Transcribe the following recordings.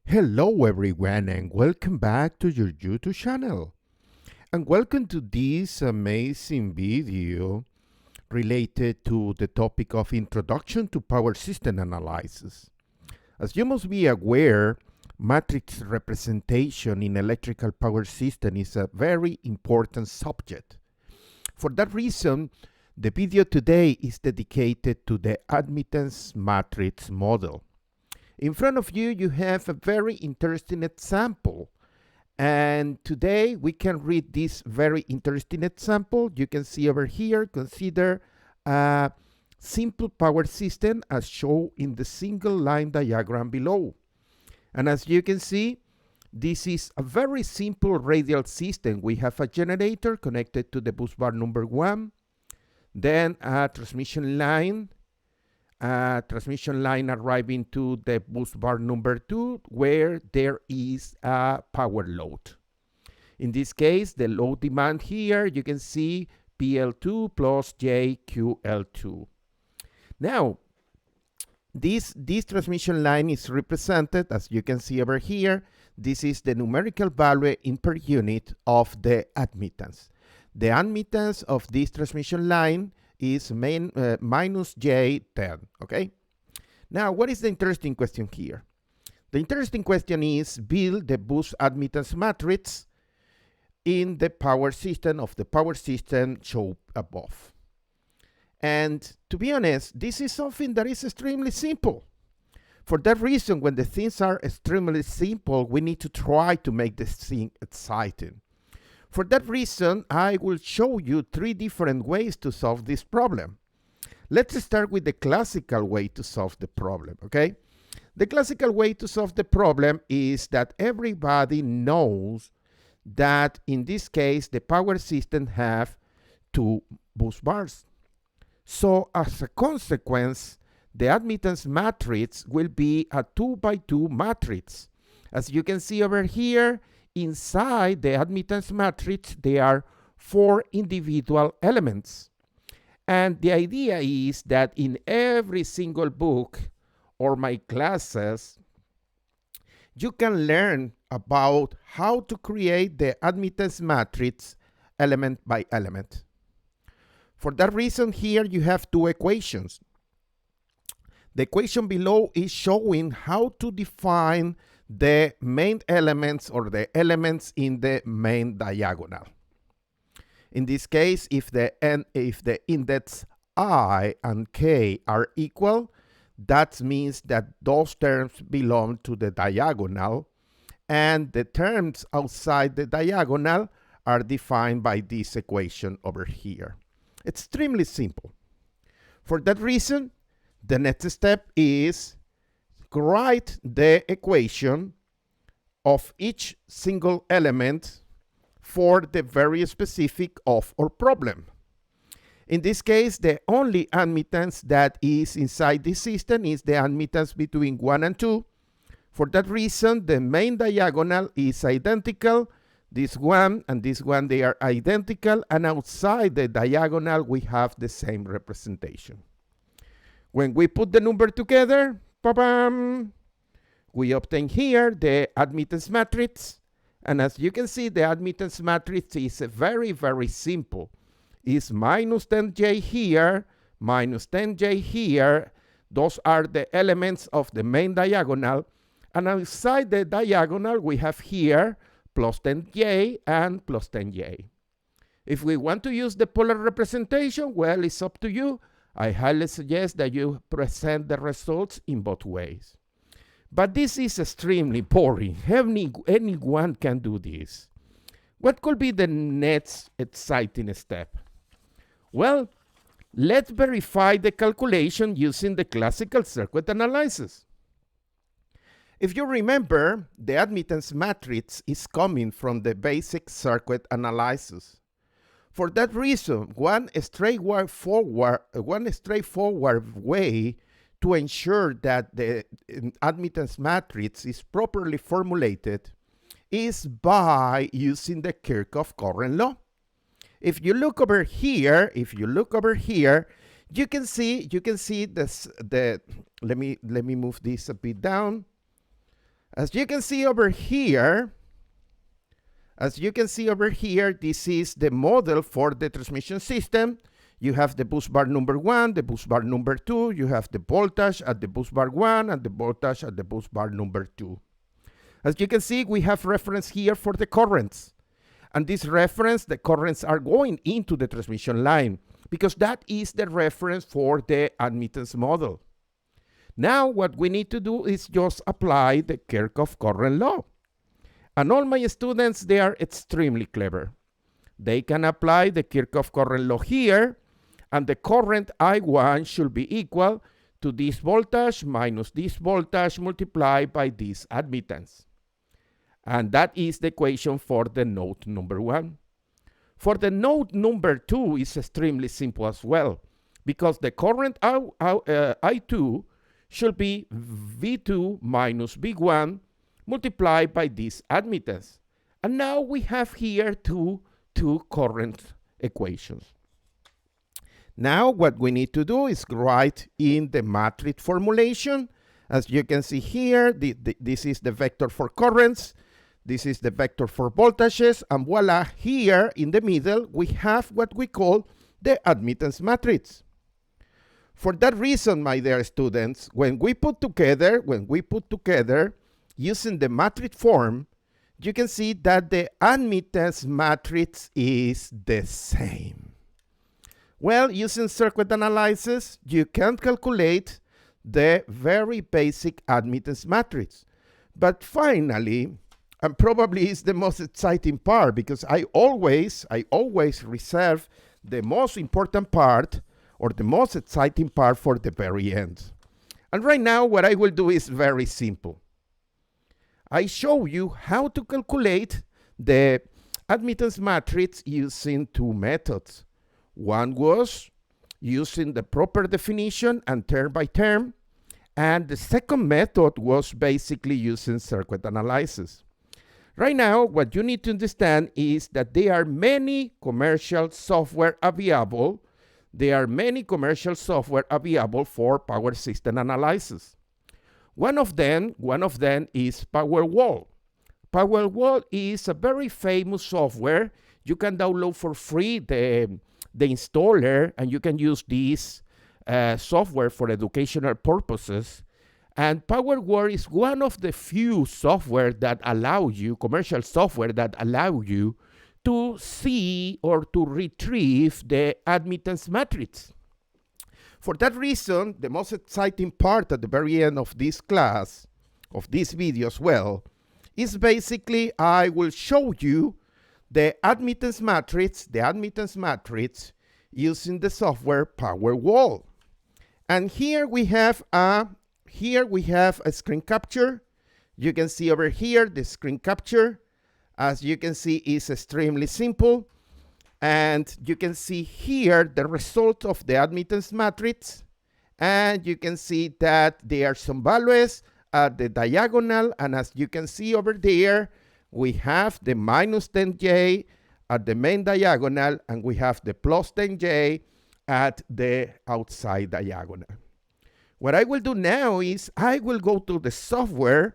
Hello everyone and welcome back to your YouTube channel. And welcome to this amazing video related to the topic of Introduction to Power System Analysis. As you must be aware, matrix representation in electrical power system is a very important subject. For that reason, the video today is dedicated to the admittance matrix model. In front of you, you have a very interesting example. And today we can read this very interesting example. You can see over here, consider a simple power system as shown in the single line diagram below. And as you can see, this is a very simple radial system. We have a generator connected to the bus bar number 1, then a transmission line arriving to the bus bar number 2, where there is a power load. In this case, the load demand here, you can see PL2 plus JQL2. Now, this transmission line is represented, as you can see over here. This is the numerical value in per unit of the admittance. The admittance of this transmission line is minus J10, okay? Now, what is the interesting question here? The interesting question is build the bus admittance matrix in the power system of the power system shown above. And to be honest, this is something that is extremely simple. For that reason, when the things are extremely simple, we need to try to make this thing exciting. For that reason, I will show you 3 different ways to solve this problem. Let's start with the classical way to solve the problem, okay? The classical way to solve the problem is that everybody knows that in this case, the power system have 2 bus bars. So as a consequence, the admittance matrix will be a 2 by 2 matrix. As you can see over here, inside the admittance matrix, there are 4 individual elements. And the idea is that in every single book or my classes, you can learn about how to create the admittance matrix element by element. For that reason, here you have 2 equations. The equation below is showing how to define the main elements or the elements in the main diagonal. In this case, if the index I and K are equal, that means that those terms belong to the diagonal, and the terms outside the diagonal are defined by this equation over here. Extremely simple. For that reason, the next step is write the equation of each single element for the very specific of our problem. In this case, the only admittance that is inside this system is the admittance between 1 and 2. For that reason, the main diagonal is identical. This one and this one, they are identical, and outside the diagonal, we have the same representation. When we put the number together, we obtain here the admittance matrix. And as you can see, the admittance matrix is very, very simple. It's minus 10J here, minus 10J here. Those are the elements of the main diagonal. And outside the diagonal, we have here plus 10J and plus 10J. If we want to use the polar representation, well, it's up to you. I highly suggest that you present the results in both ways. But this is extremely boring. Anyone can do this. What could be the next exciting step? Well, let's verify the calculation using the classical circuit analysis. If you remember, the admittance matrix is coming from the basic circuit analysis. For that reason, one straightforward way to ensure that the admittance matrix is properly formulated is by using the Kirchhoff current law. If you look over here, you can see this. Let me move this a bit down. As you can see over here, this is the model for the transmission system. You have the bus bar number 1, the bus bar number 2, you have the voltage at the bus bar 1 and the voltage at the bus bar number 2. As you can see, we have reference here for the currents. And this reference, the currents are going into the transmission line because that is the reference for the admittance model. Now, what we need to do is just apply the Kirchhoff current law. And all my students, they are extremely clever. They can apply the Kirchhoff current law here, and the current I1 should be equal to this voltage minus this voltage multiplied by this admittance. And that is the equation for the node number 1. For the node number 2 is extremely simple as well, because the current I2 should be V2 minus V1 multiplied by this admittance. And now we have here two current equations. Now what we need to do is write in the matrix formulation. As you can see here, this is the vector for currents, this is the vector for voltages, and voila, here in the middle we have what we call the admittance matrix. For that reason, my dear students, when we put together using the matrix form, you can see that the admittance matrix is the same. Well, using circuit analysis, you can calculate the very basic admittance matrix. But finally, and probably is the most exciting part, because I always reserve the most important part or the most exciting part for the very end. And right now, what I will do is very simple. I show you how to calculate the admittance matrix using two methods. One was using the proper definition and term by term, and the second method was basically using circuit analysis. Right now, what you need to understand is that there are many commercial software available. There are many commercial software available for power system analysis. One of them is PowerWorld. PowerWorld is a very famous software. You can download for free the installer, and you can use this software for educational purposes. And PowerWorld is one of the few software that allow you, commercial software that allow you to see or to retrieve the admittance matrix. For that reason, the most exciting part at the very end of this class, of this video as well, is basically I will show you the admittance matrix using the software PowerWorld. And here we have a screen capture. You can see over here the screen capture. As you can see, is extremely simple. And you can see here the result of the admittance matrix. And you can see that there are some values at the diagonal. And as you can see over there, we have the minus 10J at the main diagonal, and we have the plus 10J at the outside diagonal. What I will do now is I will go to the software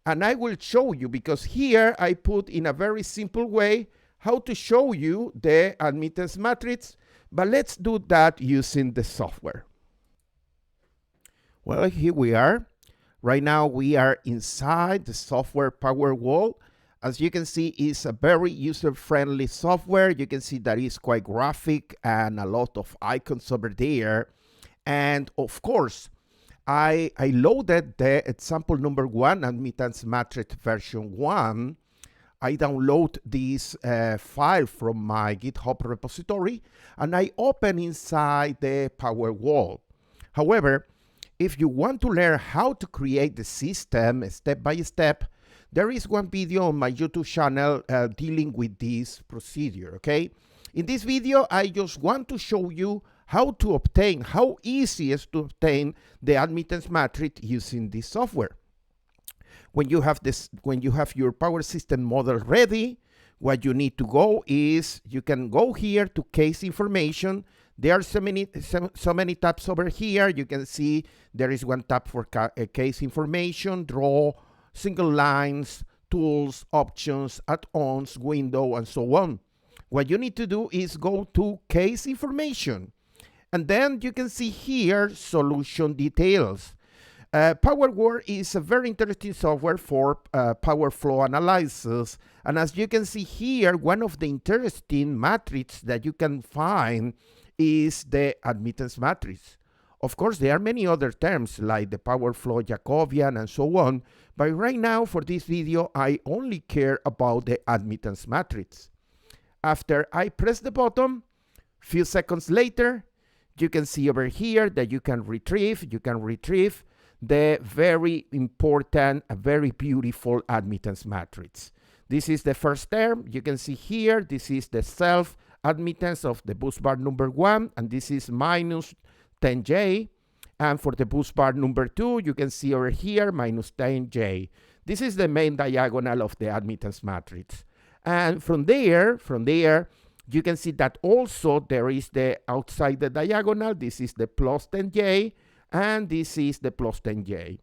and I will show you, because here I put in a very simple way how to show you the admittance matrix, but let's do that using the software. Well, here we are. Right now we are inside the software PowerWorld. As you can see, it's a very user-friendly software. You can see that it's quite graphic and a lot of icons over there. And of course, I loaded the example number 1, admittance matrix version 1. I download this file from my GitHub repository, and I open inside the PowerWorld. However, if you want to learn how to create the system step by step, there is one video on my YouTube channel dealing with this procedure, okay? In this video, I just want to show you how easy it is to obtain the admittance matrix using this software. When you have your power system model ready, what you need to go is, you can go here to case information. There are so many tabs over here. You can see there is one tab for case information, draw single lines, tools, options, add-ons, window, and so on. What you need to do is go to case information. And then you can see here solution details. PowerWorld is a very interesting software for power flow analysis. And as you can see here, one of the interesting matrices that you can find is the admittance matrix. Of course, there are many other terms like the power flow Jacobian and so on. But right now, for this video, I only care about the admittance matrix. After I press the button, few seconds later, you can see over here that you can retrieve the very important, very beautiful admittance matrix. This is the first term. You can see here, this is the self-admittance of the bus bar number 1, and this is minus 10J. And for the bus bar number 2, you can see over here, minus 10J. This is the main diagonal of the admittance matrix. And from there, you can see that also there is the outside the diagonal. This is the plus 10J. And this is the plus 10J.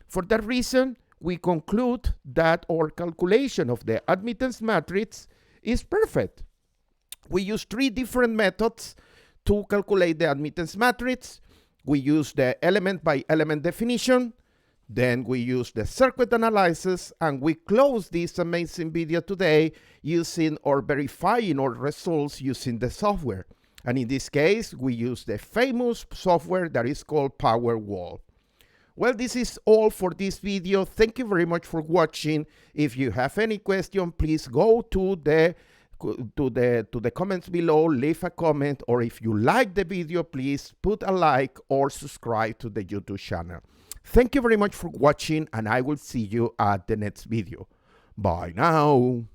For that reason, we conclude that our calculation of the admittance matrix is perfect. We use 3 different methods to calculate the admittance matrix. We use the element by element definition, then we use the circuit analysis, and we close this amazing video today using or verifying our results using the software. And in this case, we use the famous software that is called PowerWorld. Well, this is all for this video. Thank you very much for watching. If you have any question, please go to the comments below, leave a comment, or if you like the video, please put a like or subscribe to the YouTube channel. Thank you very much for watching, and I will see you at the next video. Bye now.